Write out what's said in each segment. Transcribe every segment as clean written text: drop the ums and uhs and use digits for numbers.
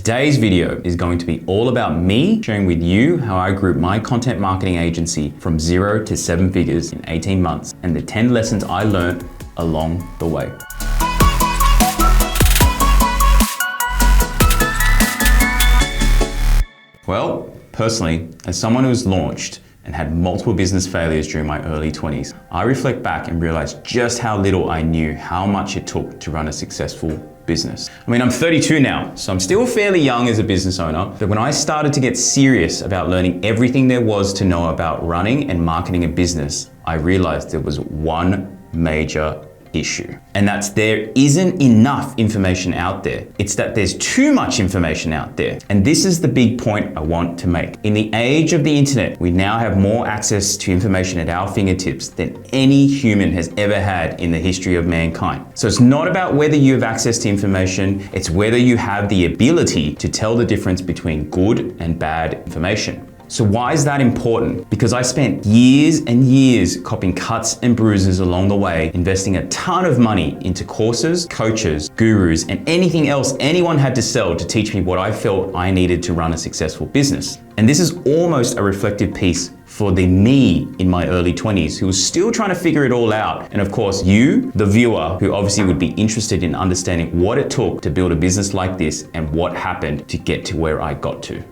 Today's video is going to be all about me sharing with you how I grew my content marketing agency from 0 to 7 figures in 18 months and the 10 lessons I learned along the way. Well, personally, as someone who's launched and had multiple business failures during my early 20s, I reflect back and realize just how little I knew how much it took to run a successful business. I mean, I'm 32 now, so I'm still fairly young as a business owner, but when I started to get serious about learning everything there was to know about running and marketing a business, I realized there was one major issue. And that's there isn't enough information out there. It's that there's too much information out there. And this is the big point I want to make. In the age of the internet, we now have more access to information at our fingertips than any human has ever had in the history of mankind. So it's not about whether you have access to information, it's whether you have the ability to tell the difference between good and bad information. So why is that important? Because I spent years and years copying cuts and bruises along the way, investing a ton of money into courses, coaches, gurus, and anything else anyone had to sell to teach me what I felt I needed to run a successful business. And this is almost a reflective piece for the me in my early 20s who was still trying to figure it all out. And of course, you, the viewer, who obviously would be interested in understanding what it took to build a business like this and what happened to get to where I got to.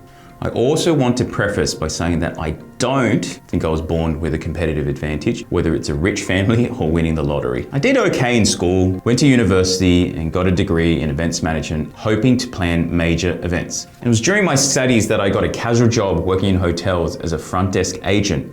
I also want to preface by saying that I don't think I was born with a competitive advantage, whether it's a rich family or winning the lottery. I did okay in school, went to university and got a degree in events management, hoping to plan major events. And it was during my studies that I got a casual job working in hotels as a front desk agent.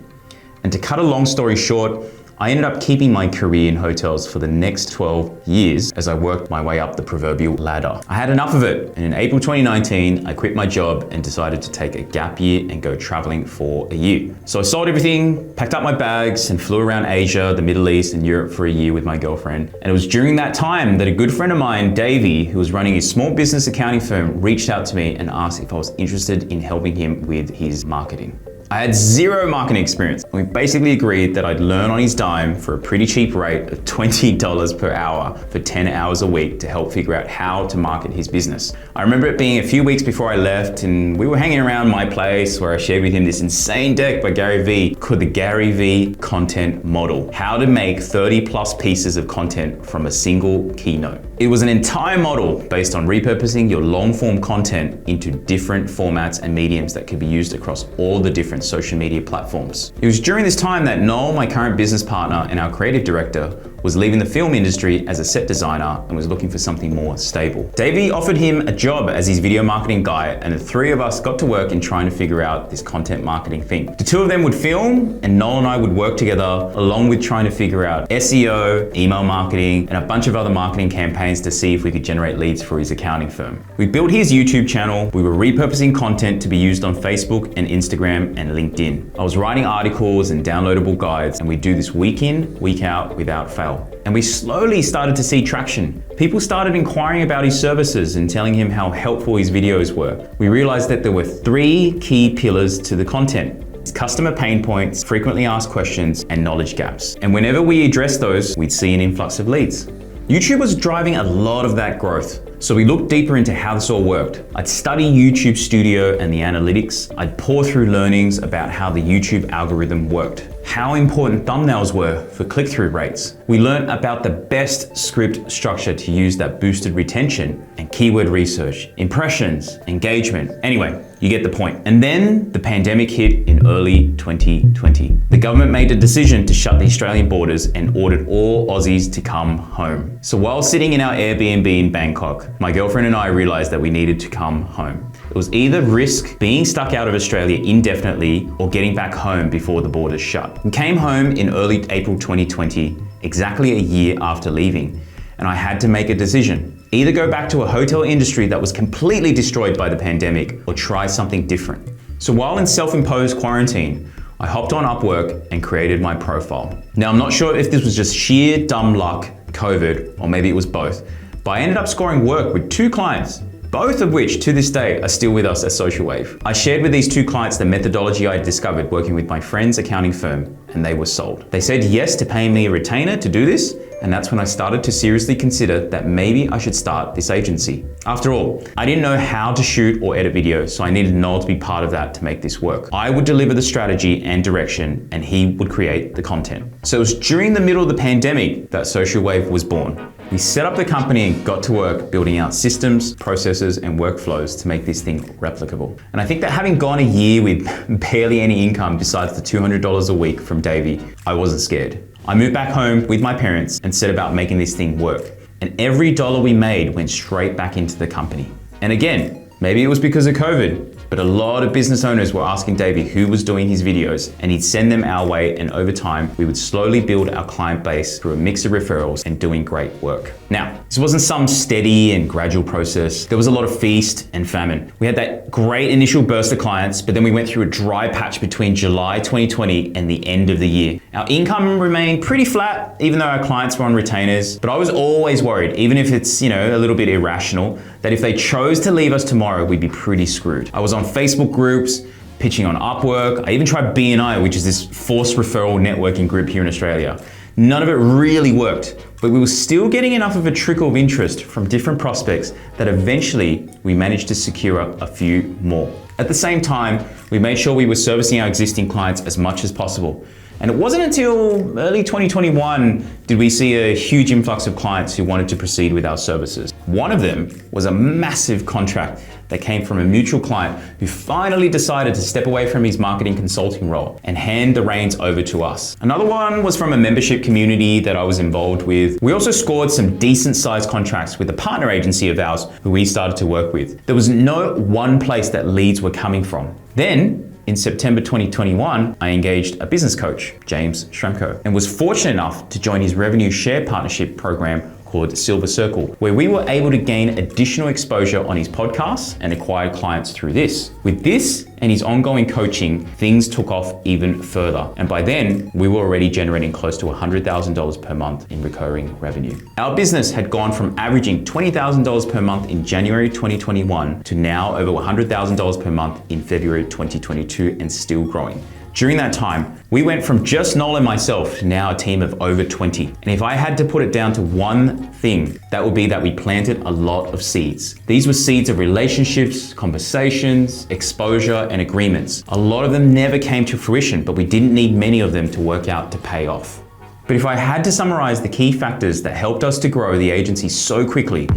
And to cut a long story short, I ended up keeping my career in hotels for the next 12 years as I worked my way up the proverbial ladder. I had enough of it, and in April 2019, I quit my job and decided to take a gap year and go traveling for a year. So I sold everything, packed up my bags, and flew around Asia, the Middle East, and Europe for a year with my girlfriend. And it was during that time that a good friend of mine, Davey, who was running his small business accounting firm, reached out to me and asked if I was interested in helping him with his marketing. I had zero marketing experience. We basically agreed that I'd learn on his dime for a pretty cheap rate of $20 per hour for 10 hours a week to help figure out how to market his business. I remember it being a few weeks before I left and we were hanging around my place where I shared with him this insane deck by Gary Vee called the Gary Vee Content Model, how to make 30 plus pieces of content from a single keynote. It was an entire model based on repurposing your long form content into different formats and mediums that could be used across all the different social media platforms. It was during this time that Noel, my current business partner and our creative director, was leaving the film industry as a set designer and was looking for something more stable. Davey offered him a job as his video marketing guy, and the three of us got to work in trying to figure out this content marketing thing. The two of them would film and Noel and I would work together along with trying to figure out SEO, email marketing, and a bunch of other marketing campaigns to see if we could generate leads for his accounting firm. We built his YouTube channel. We were repurposing content to be used on Facebook and Instagram and LinkedIn. I was writing articles and downloadable guides, and we do this week in, week out without fail. And we slowly started to see traction. People started inquiring about his services and telling him how helpful his videos were. We realized that there were 3 key pillars to the content: customer pain points, frequently asked questions, and knowledge gaps. And whenever we addressed those, we'd see an influx of leads. YouTube was driving a lot of that growth. So we looked deeper into how this all worked. I'd study YouTube Studio and the analytics. I'd pour through learnings about how the YouTube algorithm worked, how important thumbnails were for click-through rates. We learned about the best script structure to use that boosted retention and keyword research, impressions, engagement. Anyway, you get the point. And then the pandemic hit in early 2020. The government made a decision to shut the Australian borders and ordered all Aussies to come home. So while sitting in our Airbnb in Bangkok, my girlfriend and I realized that we needed to come home. It was either risk being stuck out of Australia indefinitely or getting back home before the borders shut. We came home in early April 2020, exactly a year after leaving, and I had to make a decision. Either go back to a hotel industry that was completely destroyed by the pandemic or try something different. So while in self-imposed quarantine, I hopped on Upwork and created my profile. Now, I'm not sure if this was just sheer dumb luck, COVID, or maybe it was both, but I ended up scoring work with 2 clients, both of which to this day are still with us at Social Wave. I shared with these 2 clients the methodology I discovered working with my friend's accounting firm, and they were sold. They said yes to paying me a retainer to do this, And that's when I started to seriously consider that maybe I should start this agency. After all, I didn't know how to shoot or edit videos, so I needed Noel to be part of that to make this work. I would deliver the strategy and direction, and he would create the content. So it was during the middle of the pandemic that Social Wave was born. We set up the company and got to work building out systems, processes, and workflows to make this thing replicable. And I think that having gone a year with barely any income besides the $200 a week from Davey, I wasn't scared. I moved back home with my parents and set about making this thing work. And every dollar we made went straight back into the company. And again, maybe it was because of COVID, but a lot of business owners were asking Davey who was doing his videos, and he'd send them our way, and over time, we would slowly build our client base through a mix of referrals and doing great work. Now, this wasn't some steady and gradual process. There was a lot of feast and famine. We had that great initial burst of clients, but then we went through a dry patch between July 2020 and the end of the year. Our income remained pretty flat, even though our clients were on retainers, but I was always worried, even if it's, a little bit irrational, that if they chose to leave us tomorrow, we'd be pretty screwed. I was on Facebook groups, pitching on Upwork. I even tried BNI, which is this forced referral networking group here in Australia. None of it really worked, but we were still getting enough of a trickle of interest from different prospects that eventually we managed to secure a few more. At the same time, we made sure we were servicing our existing clients as much as possible. And it wasn't until early 2021 did we see a huge influx of clients who wanted to proceed with our services. One of them was a massive contract that came from a mutual client who finally decided to step away from his marketing consulting role and hand the reins over to us. Another one was from a membership community that I was involved with. We also scored some decent sized contracts with a partner agency of ours who we started to work with. There was no one place that leads were coming from. Then, in September 2021, I engaged a business coach, James Shremko, and was fortunate enough to join his revenue share partnership program called Silver Circle, where we were able to gain additional exposure on his podcasts and acquired clients through this. With this and his ongoing coaching, things took off even further. And by then, we were already generating close to $100,000 per month in recurring revenue. Our business had gone from averaging $20,000 per month in January 2021 to now over $100,000 per month in February 2022 and still growing. During that time, we went from just Noel and myself to now a team of over 20. And if I had to put it down to one thing, that would be that we planted a lot of seeds. These were seeds of relationships, conversations, exposure, and agreements. A lot of them never came to fruition, but we didn't need many of them to work out to pay off. But if I had to summarize the key factors that helped us to grow the agency so quickly,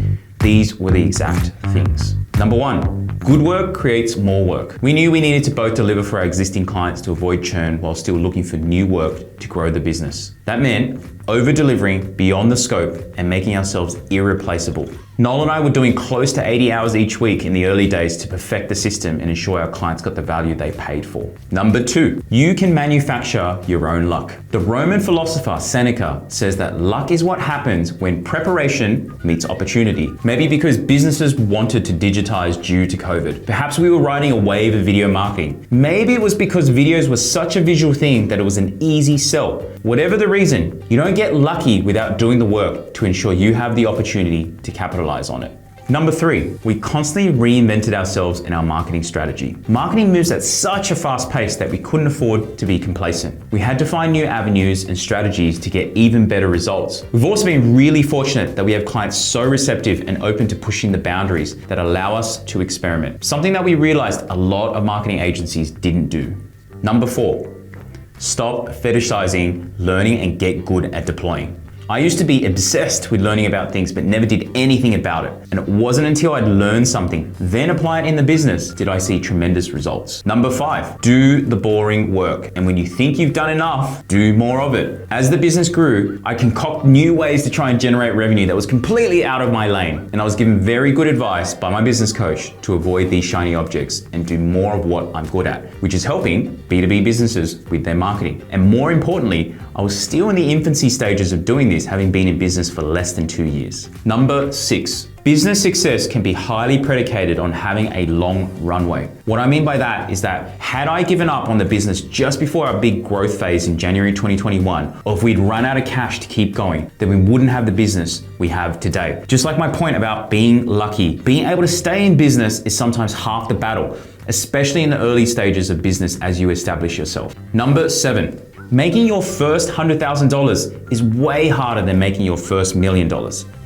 these were the exact things. Number one, good work creates more work. We knew we needed to both deliver for our existing clients to avoid churn while still looking for new work to grow the business. That meant over-delivering beyond the scope and making ourselves irreplaceable. Noel and I were doing close to 80 hours each week in the early days to perfect the system and ensure our clients got the value they paid for. Number two, you can manufacture your own luck. The Roman philosopher Seneca says that luck is what happens when preparation meets opportunity. Maybe because businesses wanted to digitize due to COVID. Perhaps we were riding a wave of video marketing. Maybe it was because videos were such a visual thing that it was an easy sell. Whatever the reason, you don't get lucky without doing the work to ensure you have the opportunity to capitalize on it. Number three, we constantly reinvented ourselves in our marketing strategy. Marketing moves at such a fast pace that we couldn't afford to be complacent. We had to find new avenues and strategies to get even better results. We've also been really fortunate that we have clients so receptive and open to pushing the boundaries that allow us to experiment. Something that we realized a lot of marketing agencies didn't do. Number four, stop fetishizing learning and get good at deploying. I used to be obsessed with learning about things but never did anything about it. And it wasn't until I'd learned something, then apply it in the business, did I see tremendous results. Number five, do the boring work. And when you think you've done enough, do more of it. As the business grew, I concocted new ways to try and generate revenue that was completely out of my lane. And I was given very good advice by my business coach to avoid these shiny objects and do more of what I'm good at, which is helping B2B businesses with their marketing. And more importantly, I was still in the infancy stages of doing this, having been in business for less than 2 years. Number six, business success can be highly predicated on having a long runway. What I mean by that is that had I given up on the business just before our big growth phase in January 2021, or if we'd run out of cash to keep going, then we wouldn't have the business we have today. Just like my point about being lucky, being able to stay in business is sometimes half the battle, especially in the early stages of business as you establish yourself. Number seven, Making your first $100,000 is way harder than making your first $1 million.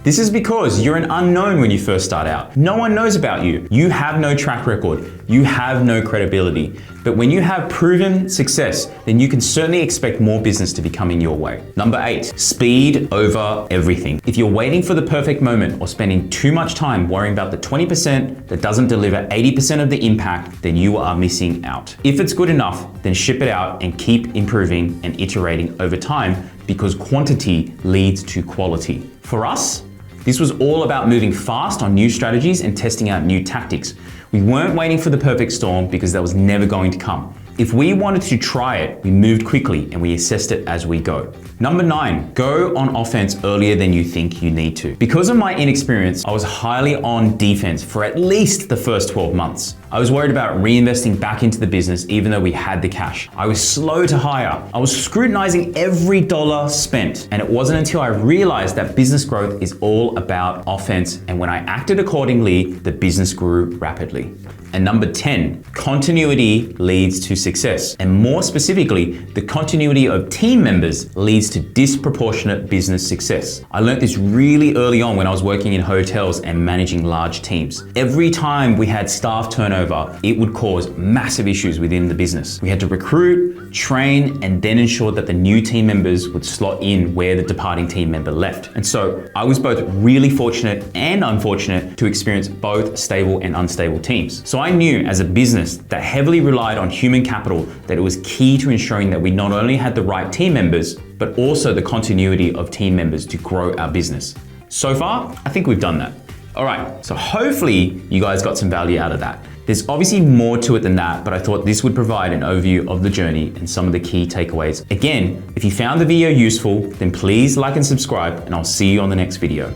This is because you're an unknown when you first start out. No one knows about you. You have no track record. You have no credibility. But when you have proven success, then you can certainly expect more business to be coming your way. Number 8, speed over everything. If you're waiting for the perfect moment or spending too much time worrying about the 20% that doesn't deliver 80% of the impact, then you are missing out. If it's good enough, then ship it out and keep improving and iterating over time, because quantity leads to quality. For us, this was all about moving fast on new strategies and testing out new tactics. We weren't waiting for the perfect storm because that was never going to come. If we wanted to try it, we moved quickly and we assessed it as we go. Number 9, go on offense earlier than you think you need to. Because of my inexperience, I was highly on defense for at least the first 12 months. I was worried about reinvesting back into the business even though we had the cash. I was slow to hire. I was scrutinizing every dollar spent. And it wasn't until I realized that business growth is all about offense, and when I acted accordingly, the business grew rapidly. And number 10, continuity leads to success. And more specifically, the continuity of team members leads to disproportionate business success. I learned this really early on when I was working in hotels and managing large teams. Every time we had staff turnover, it would cause massive issues within the business. We had to recruit, train, and then ensure that the new team members would slot in where the departing team member left. And so I was both really fortunate and unfortunate to experience both stable and unstable teams. So I knew as a business that heavily relied on human capital that it was key to ensuring that we not only had the right team members, but also the continuity of team members to grow our business. So far, I think we've done that. All right, so hopefully you guys got some value out of that. There's obviously more to it than that, but I thought this would provide an overview of the journey and some of the key takeaways. Again, if you found the video useful, then please like and subscribe, and I'll see you on the next video.